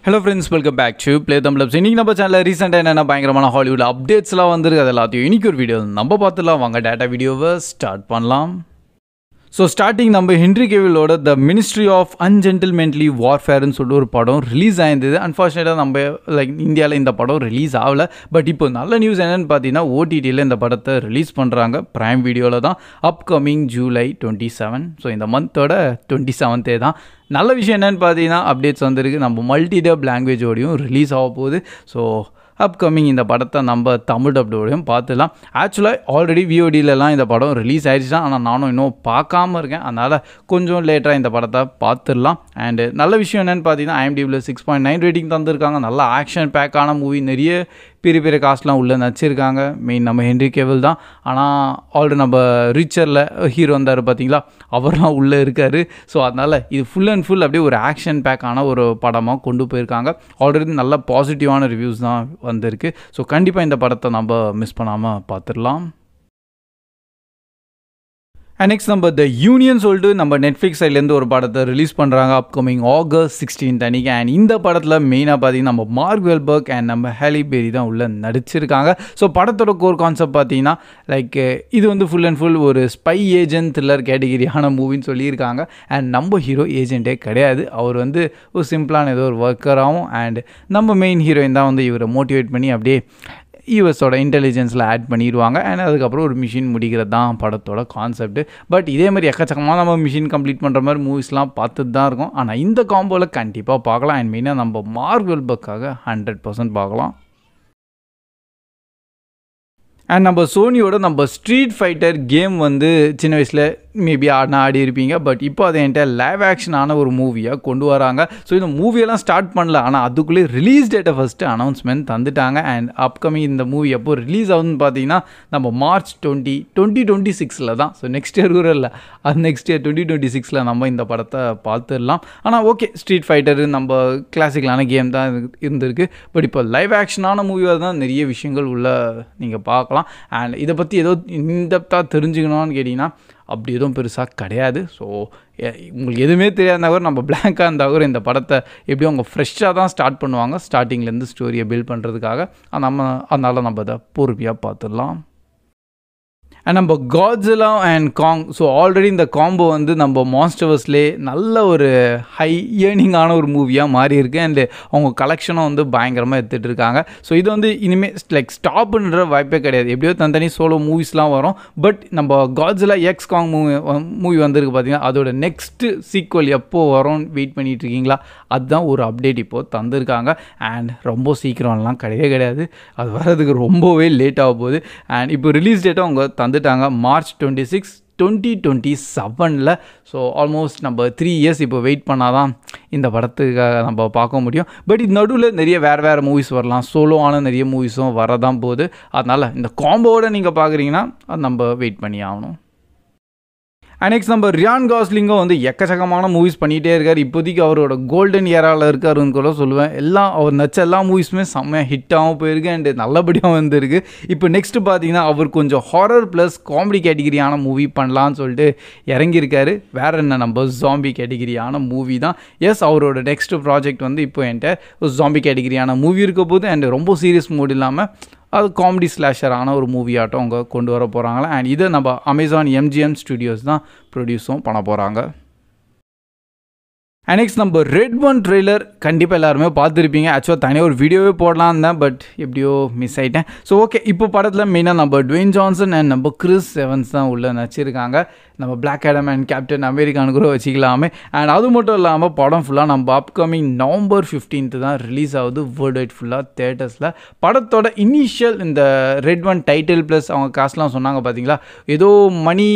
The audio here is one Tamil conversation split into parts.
Hello friends, welcome back to Play Tamil Labs. இன்னைக்கு நம்ம சேனல்ல ரீசெண்டா என்னென்ன பயங்கரமான ஹாலிவுட் அப்டேட்ஸ்லாம் வந்திருக்கு அது எல்லாத்தையும் இன்னைக்கு ஒரு வீடியோ நம்ம பார்த்துலாம். வாங்க டேட்டா வீடியோவை ஸ்டார்ட் பண்ணலாம். ஸோ ஸ்டார்டிங் நம்ம ஹென்ரி கேவிலோட த மினிஸ்ட்ரி ஆஃப் அன்ஜென்டில்மென்ட்லி வார்ஃபேர்னு சொல்லிட்டு ஒரு படம் ரிலீஸ் ஆயிருந்தது. அன்ஃபார்ச்சுனேட்டாக நம்ம இந்தியாவில் இந்த படம் ரிலீஸ் ஆகலை. பட் இப்போ நல்ல நியூஸ் என்னென்னு பார்த்தீங்கன்னா ஓடிடியில் இந்த படத்தை ரிலீஸ் பண்ணுறாங்க. ப்ரைம் வீடியோவில் தான் அப்கமிங் ஜூலை 27. ஸோ இந்த மந்தோட 27 தான். நல்ல விஷயம் என்னென்னு பார்த்தீங்கன்னா அப்டேட்ஸ் வந்திருக்கு. நம்ம மல்டிடப் லாங்குவேஜோடையும் ரிலீஸ் ஆக போகுது. ஸோ அப்கமிங் இந்த படத்தை நம்ம தமிழ் டப்டோடையும் பார்த்துலாம். ஆக்சுவலாக ஆல்ரெடி விஓடியிலலாம் இந்த படம் ரிலீஸ் ஆகிடுச்சு தான். ஆனால் நானும் இன்னும் பார்க்காம இருக்கேன். அதனால் கொஞ்சம் லேட்டராக இந்த படத்தை பார்த்துடலாம். அண்டு நல்ல விஷயம் என்னென்னு பார்த்தீங்கன்னா IMDbல 6.9 ரேட்டிங் தந்திருக்காங்க. நல்ல ஆக்ஷன் பேக்கான மூவி, நிறைய பெரிய பெரிய காஸ்ட்லாம் உள்ளே நடிச்சிருக்காங்க. மெயின் நம்ம ஹென்ரி கேவில் தான். ஆனால் ஆல்ரெடி நம்ம ரிச்சரில் ஹீரோ வந்தார் பார்த்தீங்களா, அவர்லாம் உள்ளே இருக்கார். ஸோ அதனால் இது ஃபுல் அண்ட் ஃபுல் அப்படியே ஒரு ஆக்ஷன் பேக்கான ஒரு படமாக கொண்டு போயிருக்காங்க. ஆல்ரெடி நல்ல பாசிட்டிவான ரிவ்யூஸ் தான் வந்திருக்கு. ஸோ கண்டிப்பாக இந்த படத்தை நம்ம மிஸ் பண்ணாமல் பார்த்துடலாம். அண்ட் நெக்ஸ்ட் நம்ம த யூனியன் சொல்லிட்டு நம்ம நெட்ஃப்ளிக்ஸ் சைட்லேருந்து ஒரு படத்தை ரிலீஸ் பண்ணுறாங்க அப்கமிங் August 16 அன்றைக்கி. அண்ட் இந்த படத்தில் மெயினாக பார்த்தீங்கன்னா நம்ம மார்க் வெல்பர்க் அண்ட் நம்ம ஹேலி பெரி தான் உள்ளே நடிச்சிருக்காங்க. ஸோ படத்தோட கோர் கான்செப்ட் பார்த்தீங்கன்னா இது வந்து ஃபுல் அண்ட் ஃபுல் ஒரு ஸ்பை ஏஜென்ட் த்ரில்லர் கேட்டகிரியான மூவின்னு சொல்லியிருக்காங்க. அண்ட் நம்ம ஹீரோ ஏஜென்ட்டே கிடையாது. அவர் வந்து ஒரு சிம்பிளான ஏதோ ஒரு ஒர்க்கராகவும் அண்ட் நம்ம மெயின் ஹீரோயின் தான் வந்து இவரை மோட்டிவேட் பண்ணி அப்படியே யூஎஸோட இன்டெலிஜென்ஸில் ஆட் பண்ணிடுவாங்க. அண்ட் அதுக்கப்புறம் ஒரு மிஷின் முடிக்கிறது தான் படத்தோட கான்செப்ட். பட் இதே மாதிரி எக்கச்சக்கமாக நம்ம மிஷின் கம்ப்ளீட் பண்ணுற மாதிரி மூவிஸ்லாம் பார்த்துட்டு தான் இருக்கும். ஆனால் இந்த காம்போவில் கண்டிப்பாக பார்க்கலாம். அண்ட் மெயினாக நம்ம மார்க் வெல்பர்க்காக 100% பார்க்கலாம். அண்ட் நம்ம சோனியோட நம்ம ஸ்ட்ரீட் ஃபைட்டர் கேம் வந்து சின்ன வயசில் மேபி ஆடி இருப்பீங்க. பட் இப்போ அதை என்கிட்ட லைவ் ஆக்ஷனான ஒரு மூவியாக கொண்டு வராங்க. ஸோ இந்த மூவியெல்லாம் ஸ்டார்ட் பண்ணல. ஆனால் அதுக்குள்ளே ரிலீஸ் டேட்டை ஃபஸ்ட்டு அனௌன்ஸ்மெண்ட் தந்துட்டாங்க. அண்ட் அப்கமிங் இந்த மூவி எப்போ ரிலீஸ் ஆகுதுன்னு பார்த்தீங்கன்னா நம்ம March 20, 2026 தான். ஸோ நெக்ஸ்ட் இயர் கூட இல்லை, அது நெக்ஸ்ட் இயர் 2026 நம்ம இந்த படத்தை பார்த்துடலாம். ஆனால் ஓகே, ஸ்ட்ரீட் ஃபைட்டரு நம்ம கிளாசிக்கலான கேம் தான் இருந்திருக்கு. பட் இப்போ லைவ் ஆக்ஷனான மூவியாக தான் நிறைய விஷயங்கள் உள்ள நீங்கள் பார்க்கலாம். அண்ட் இதை பற்றி ஏதோ இன்டெப்த்தாக தெரிஞ்சுக்கணும்னு கேட்டிங்கன்னா அப்படி எதுவும் பெருசாக கிடையாது. ஸோ உங்களுக்கு எதுவுமே தெரியாதா கூட நம்ம பிளாங்காக இருந்தால் கூட இந்த படத்தை எப்படியும் அவங்க ஃப்ரெஷ்ஷாக தான் ஸ்டார்ட் பண்ணுவாங்க ஸ்டார்டிங்லேருந்து ஸ்டோரியை பில்ட் பண்ணுறதுக்காக. அதனால் நம்ம அதை பொறுமையாக பார்த்துடலாம். அண்ட் நம்ம Godzilla and Kong, so already இந்த காம்போ வந்து நம்ம மான்ஸ்டர்வர்ஸ்லேயே நல்ல ஒரு ஹை ஏர்னிங்கான ஒரு மூவியாக மாறி இருக்குது. அண்டு அவங்க கலெக்ஷனும் வந்து பயங்கரமாக எடுத்துகிட்டு இருக்காங்க. ஸோ இது வந்து இனிமேல் ஸ்டாப்புன்ற வாய்ப்பே கிடையாது. எப்படியோ தனித்தனி சோலோ மூவிஸ்லாம் வரும். பட் நம்ம காட்ஸிலா எக்ஸ் காங் மூவி வந்திருக்கு பார்த்தீங்கன்னா, அதோட நெக்ஸ்ட்டு சீக்வல் எப்போ வரும்னு வெயிட் பண்ணிகிட்டு இருக்கீங்களா? அதுதான் ஒரு அப்டேட் இப்போது தந்திருக்காங்க. அண்ட் ரொம்ப சீக்கிரம்லாம் கிடையாது, அது வர்றதுக்கு ரொம்பவே லேட் ஆக போகுது. அண்ட் இப்போ ரிலீஸ் டேட்டும் அவங்க தந்துட்டாங்க March 26, 2027. ஸோ ஆல்மோஸ்ட் நம்ம 3 இயர்ஸ் இப்போ வெயிட் பண்ணாதான் இந்த படத்துக்காக நம்ம பார்க்க முடியும். பட் இது நடுவில் நிறைய வேறு மூவிஸ் வரலாம், சோலோவான நிறைய மூவிஸும் வரதான் போகுது. அதனால் இந்த காம்போவோடு நீங்கள் பார்க்குறீங்கன்னா அது நம்ம வெயிட் பண்ணி ஆகணும். அண்ட் நெக்ஸ்ட் நம்ம ரியான் காஸ்லிங்கும் வந்து எக்கச்சக்கமான மூவிஸ் பண்ணிகிட்டே இருக்கார். இப்போதைக்கு அவரோட கோல்டன் ஏராவில் இருக்காருன்னு கூட சொல்லுவேன். அவர் நச்ச எல்லா மூவிஸுமே செம்மையாக ஹிட்டாகவும் போயிருக்கு அண்டு நல்லபடியாக வந்துருக்கு. இப்போ நெக்ஸ்ட்டு பார்த்தீங்கன்னா அவர் கொஞ்சம் ஹாரர் ப்ளஸ் காமெடி கேட்டகிரியான மூவி பண்ணலான்னு சொல்லிட்டு இறங்கியிருக்காரு. வேறு என்ன, நம்ம ஜாம்பி கேட்டகிரியான மூவி தான். எஸ், அவரோட நெக்ஸ்ட் ப்ராஜெக்ட் வந்து இப்போ என்கிட்ட ஒரு ஜாம்பி கேட்டகிரியான மூவி இருக்க போது. அண்ட் ரொம்ப சீரியஸ் மூட் இல்லாமல் அது காமெடி ஸ்லாஷரான ஒரு மூவியாட்டம் அவங்க கொண்டு வர போகிறாங்களா. அண்ட் இதை நம்ம அமேசான் MGM ஸ்டுடியோஸ் தான் ப்ரொடியூஸும் பண்ண போகிறாங்க. அண்ட் நெக்ஸ்ட் நம்ம ரெட் ஒன் ட்ரெய்லர் கண்டிப்பாக எல்லாருமே பார்த்துருப்பீங்க. ஆக்சுவலாக தனியாக ஒரு வீடியோவே போடலாம் தான், பட் எப்படியோ மிஸ் ஆகிட்டேன். ஸோ ஓகே, இப்போ படத்தில் மெயினாக நம்ம டுவேன் ஜான்சன் அண்ட் நம்ம கிறிஸ் எவன்ஸ் தான் உள்ளே நடிச்சிருக்காங்க. நம்ம பிளாக் ஆடம் அண்ட் கேப்டன் அமெரிக்கானு கூட வச்சுக்கலாமே. அண்ட் அது மட்டும் இல்லாமல் படம் ஃபுல்லாக நம்ம அப்கமிங் November 15 தான் ரிலீஸ் ஆகுது வேர்ல்டு வைட் ஃபுல்லாக தேட்டர்ஸில். படத்தோட இனிஷியல் இந்த ரெட் ஒன் டைட்டில் ப்ளஸ் அவங்க காசுலாம் சொன்னாங்க பார்த்தீங்களா, ஏதோ மணி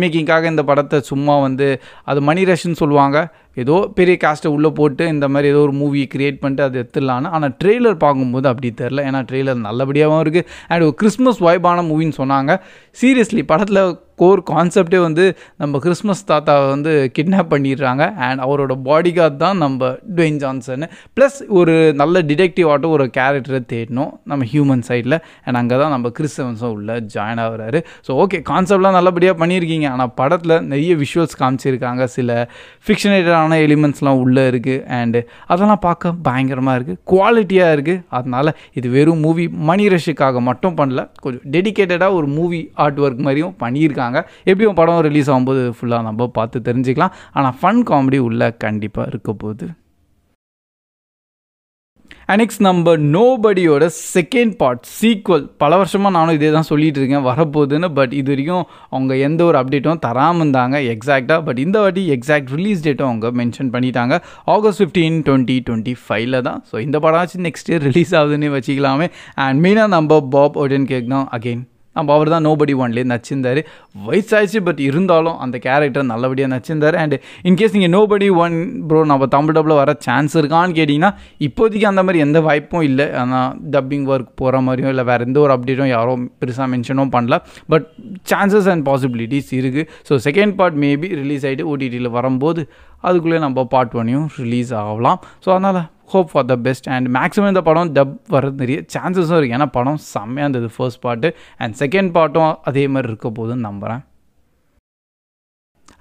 மேக்கிங்காக இந்த படத்தை சும்மா வந்து அது மணி ரஷ்ன்னு சொல்லுவாங்க, ஏதோ பெரிய காஸ்ட்டை உள்ளே போட்டு இந்த மாதிரி ஏதோ ஒரு மூவி க்ரியேட் பண்ணிட்டு அது எடுத்துடலான்னு. ஆனால் ட்ரெய்லர் பார்க்கும்போது அப்படி தெரில. ஏன்னா ட்ரெய்லர் நல்லபடியாகவும் இருக்குது அண்ட் ஒரு கிறிஸ்மஸ் வைபான மூவின்னு சொன்னாங்க. சீரியஸ்லி படத்தில் கோர் கான்செப்டே வந்து நம்ம கிறிஸ்மஸ் தாத்தாவை வந்து கிட்னாப் பண்ணிடுறாங்க அண்ட் அவரோட பாடி கார்டு தான் நம்ம டுவேன் ஜான்சன். ப்ளஸ் ஒரு நல்ல டிடெக்டிவ் ஆட்டும் ஒரு கேரக்டரை தேடணும் நம்ம ஹியூமன் சைடில். அண்ட் அங்கே தான் நம்ம கிறிஸ் எவன்ஸும் உள்ள ஜாயின் ஆகுறாரு. ஸோ ஓகே, கான்செப்ட்லாம் நல்லபடியாக பண்ணியிருக்கீங்க. ஆனால் படத்தில் நிறைய விஷுவல்ஸ் காமிச்சிருக்காங்க, சில ஃபிக்ஷனேட்டடான எலிமெண்ட்ஸ்லாம் உள்ளே இருக்குது அண்டு அதெல்லாம் பார்க்க பயங்கரமாக இருக்குது, குவாலிட்டியாக இருக்குது. அதனால் இது வெறும் மூவி மணி ரஷ்ஷுக்காக மட்டும் பண்ணல, கொஞ்சம் டெடிக்கேட்டடாக ஒரு மூவி ஆர்ட் ஒர்க் மாதிரியும் பண்ணியிருக்காங்க. எப்படியும் படம் ரிலீஸ் ஆகும்போது ஃபுல்லாக நம்ம பார்த்து தெரிஞ்சுக்கலாம். ஆனால் ஃபன் காமெடி உள்ளே கண்டிப்பாக இருக்க போகுது. அண்ட் நெக்ஸ்ட் நம்ம நோபடியோட செகண்ட் பார்ட் சீக்வல். பல வருஷமாக நானும் இதே தான் சொல்லிகிட்டு இருக்கேன் வரப்போகுதுன்னு. பட் இது வரைக்கும் அவங்க எந்த ஒரு அப்டேட்டும் தராமல் இருந்தாங்க எக்ஸாக்டாக. பட் இந்த வாட்டி எக்ஸாக்ட் ரிலீஸ் டேட்டும் அவங்க மென்ஷன் பண்ணிட்டாங்க, August 15, 2025 தான். ஸோ இந்த படம் ஆச்சு நெக்ஸ்ட் இயர் ரிலீஸ் ஆகுதுன்னு வச்சுக்கலாமே. அண்ட் மெயினாக நம்ம பாப் ஓடென்கர்க் தான் அகெயின். நம்ம அவர் தான் நோபடி ஒன்லேயே நச்சிருந்தார். வயசாச்சு பட் இருந்தாலும் அந்த கேரக்டர் நல்லபடியாக நச்சிருந்தார். அண்ட் இன்கேஸ் நீங்கள் நோபடி ஒன் ப்ரோ நம்ம தமிழ் டப்பில் வர சான்ஸ் இருக்கான்னு கேட்டிங்கன்னா இப்போதைக்கு அந்த மாதிரி எந்த வாய்ப்பும் இல்லை. ஆனால் டப்பிங் ஒர்க் போகிற மாதிரியும் இல்லை வேறு எந்த ஒரு அப்டேட்டும் யாரும் பெருசாக மென்ஷனும் பண்ணல. பட் சான்சஸ் அண்ட் பாசிபிலிட்டிஸ் இருக்குது. So second part maybe release ஆகிட்டு ஓடிடியில் வரும்போது அதுக்குள்ளே நம்ம பார்ட் ஒன்னையும் ரிலீஸ் ஆகலாம். ஸோ அதனால் hope for the best. And maximum இந்த படம் டப் வர்றது நிறைய சான்சஸும் இருக்குது. ஏன்னா படம் செம்மையாக இருந்தது ஃபர்ஸ்ட் பார்ட்டு. அண்ட் செகண்ட் பார்ட்டும் அதே மாதிரி இருக்க போதுன்னு நம்புகிறேன்.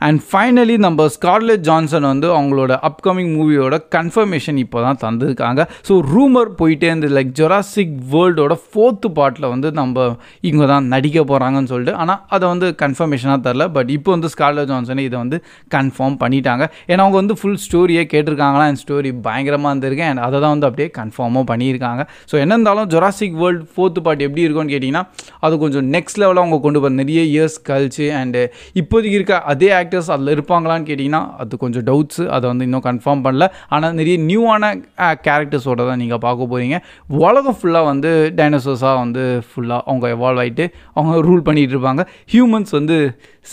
அண்ட் ஃபைனலி நம்ம ஸ்கார்லெட் ஜான்சன் வந்து அவங்களோட அப்கமிங் மூவியோட கன்ஃபர்மேஷன் இப்போ தான் தந்துருக்காங்க. ஸோ ரூமர் போயிட்டே இருந்து லைக் ஜொராசிக் வேர்ல்டோட 4th பார்ட்டில் வந்து நம்ம இவங்க தான் நடிக்க போகிறாங்கன்னு சொல்லிட்டு. ஆனால் அதை வந்து கன்ஃபர்மேஷனாக தரல. பட் இப்போ வந்து ஸ்கார்லெட் ஜான்சனை இதை வந்து கன்ஃபார்ம் பண்ணிட்டாங்க. ஏன்னா அவங்க வந்து ஃபுல் ஸ்டோரியே கேட்டிருக்காங்களா, அண்ட் ஸ்டோரி பயங்கரமாக இருந்திருக்கு. அண்ட் அதை தான் வந்து அப்படியே கன்ஃபார்மும் பண்ணியிருக்காங்க. ஸோ என்ன இருந்தாலும் ஜொராசிக் வேர்ல்டு 4th பார்ட் எப்படி இருக்கும்னு கேட்டிங்கன்னா அது கொஞ்சம் நெக்ஸ்ட் லெவலாக அவங்க கொண்டு போகிற நிறைய இயர்ஸ் கழிச்சு. அண்டு இப்போதைக்கு இருக்க அதே ஆக்டர்ஸ் அதில் இருப்பாங்களான்னு கேட்டிங்கன்னா அது கொஞ்சம் டவுட்ஸு, அதை வந்து இன்னும் கன்ஃபார்ம் பண்ணல. ஆனால் நிறைய நியூவான கேரக்டர்ஸோட தான் நீங்கள் பார்க்க போகிறீங்க. உலகம் ஃபுல்லாக வந்து டைனோசர்ஸாக வந்து ஃபுல்லாக அவங்க எவால்வ் ஆகிட்டு அவங்க ரூல் பண்ணிகிட்டு இருப்பாங்க. ஹியூமன்ஸ் வந்து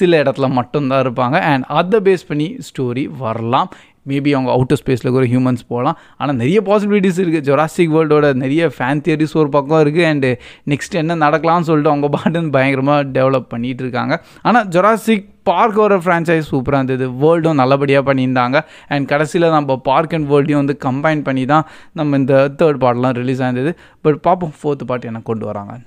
சில இடத்துல மட்டும்தான் இருப்பாங்க. அண்ட் அதை பேஸ் பண்ணி ஸ்டோரி வரலாம். மேபி அவங்க அவுட்டர் ஸ்பேஸில் கூட ஹியூமன்ஸ் போகலாம். ஆனால் நிறைய பாசிபிலிட்டிஸ் இருக்குது. ஜொராசிக் வேர்ல்டோட நிறைய ஃபேன் தியரிஸ் ஒரு பக்கம் இருக்குது. அண்டு நெக்ஸ்ட் என்ன நடக்கலாம்னு சொல்லிட்டு அவங்க பாட்டுன்னு பயங்கரமாக டெவலப் பண்ணிகிட்டு இருக்காங்க. ஆனால் ஜொராசிக் பார்க் ஒரு ஃப்ரான்ச்சைஸ் சூப்பராக இருந்தது, வேர்ல்டும் நல்லபடியாக பண்ணியிருந்தாங்க. அண்ட் கடைசியில் நம்ம பார்க் அண்ட் வேர்ல்டையும் வந்து கம்பைன் பண்ணி தான் நம்ம இந்த 3rd பார்ட்லாம் ரிலீஸ் ஆயிருந்தது. பட் பார்ப்போம் 4th பார்ட் என்ன கொண்டு வராங்க.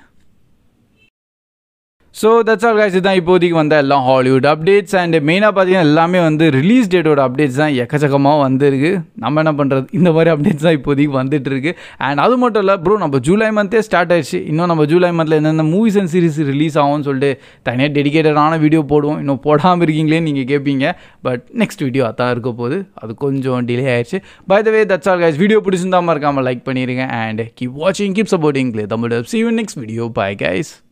So that's all guys. இதுதான் இப்போதைக்கு வந்த எல்லாம் ஹாலிவுட் அப்டேட்ஸ். அண்ட் மெயினாக பார்த்தீங்கன்னா எல்லாமே வந்து ரிலீஸ் டேட்டோட அப்டேட்ஸ் தான் எக்கச்சக்கமாக வந்துருக்கு. நம்ம என்ன பண்ணுறது, இந்த மாதிரி அப்டேட்ஸ் தான் இப்போதைக்கு வந்துட்டுருக்கு. அண்ட் அது மட்டும் இல்லை ப்ரோ, நம்ம ஜூலை மந்த்தே ஸ்டார்ட் ஆயிடுச்சு. இன்னும் நம்ம ஜூலை மந்தில் என்னென்ன மூவிஸ் அண்ட் சீரிஸ் ரிலீஸ் ஆகும்னு சொல்லிட்டு தனியாக டெடிக்கேட்டடான வீடியோ போடுவோம். இன்னும் போடாமல் இருக்கீங்களேன்னு நீங்கள் கேட்பீங்க. பட் நெக்ஸ்ட் வீடியோ அதான் இருக்க போகுது, அது கொஞ்சம் டிலே ஆயிடுச்சு. By the way that's all guys. Video பிடிச்சிருந்தாமல் இருக்காமல் லைக் பண்ணிடுங்க. அண்ட் கீப் வாட்சிங், keep supporting Tamil. See you in next video. Bye guys.